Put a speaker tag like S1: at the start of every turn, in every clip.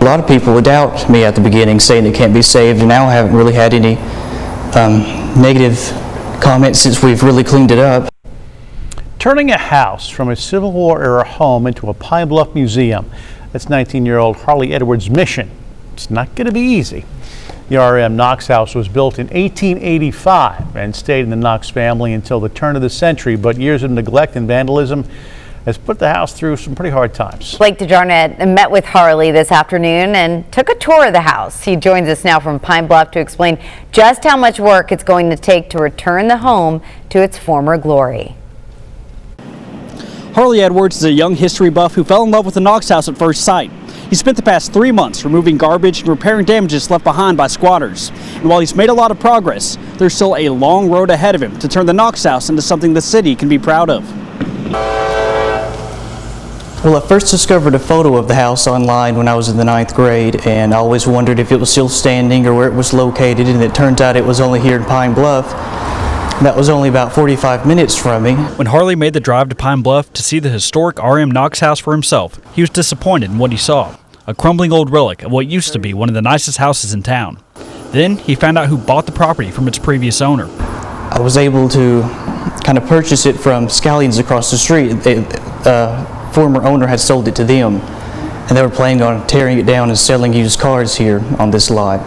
S1: A lot of people would doubt me at the beginning, saying it can't be saved, and now I haven't really had any negative comments since we've really cleaned it up.
S2: Turning a house from a Civil War era home into a Pine Bluff museum. That's 19-year-old Harley Edwards' mission. It's not going to be easy. The RM Knox House was built in 1885 and stayed in the Knox family until the turn of the century, but years of neglect and vandalism has put the house through some pretty hard times.
S3: Blake DeJarnett met with Harley this afternoon and took a tour of the house. He joins us now from Pine Bluff to explain just how much work it's going to take to return the home to its former glory.
S4: Harley Edwards is a young history buff who fell in love with the Knox House at first sight. He spent the past 3 months removing garbage and repairing damages left behind by squatters. And while he's made a lot of progress, there's still a long road ahead of him to turn the Knox House into something the city can be proud of.
S1: Well, I first discovered a photo of the house online when I was in the 9th grade, and I always wondered if it was still standing or where it was located, and it turns out it was only here in Pine Bluff. That was only about 45 minutes from me.
S4: When Harley made the drive to Pine Bluff to see the historic RM Knox House for himself, he was disappointed in what he saw, a crumbling old relic of what used to be one of the nicest houses in town. Then he found out who bought the property from its previous owner.
S1: I was able to kind of purchase it from Scallions across the street. The former owner had sold it to them, and they were planning on tearing it down and selling used cars here on this lot.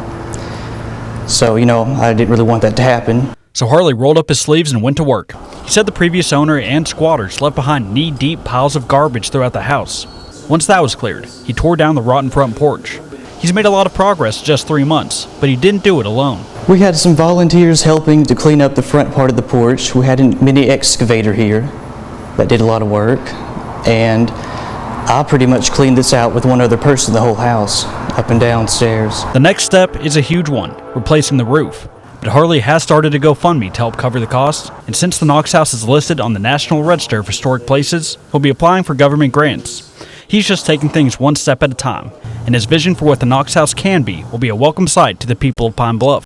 S1: So, you know, I didn't really want that to happen.
S4: So Harley rolled up his sleeves and went to work. He said the previous owner and squatters left behind knee-deep piles of garbage throughout the house. Once that was cleared, he tore down the rotten front porch. He's made a lot of progress in just 3 months, but he didn't do it alone.
S1: We had some volunteers helping to clean up the front part of the porch. We had a mini excavator here that did a lot of work, and I pretty much cleaned this out with one other person, the whole house, up and down stairs.
S4: The next step is a huge one, replacing the roof. But Harley has started a GoFundMe to help cover the cost, and since the Knox House is listed on the National Register of Historic Places, he'll be applying for government grants. He's just taking things one step at a time, and his vision for what the Knox House can be will be a welcome sight to the people of Pine Bluff.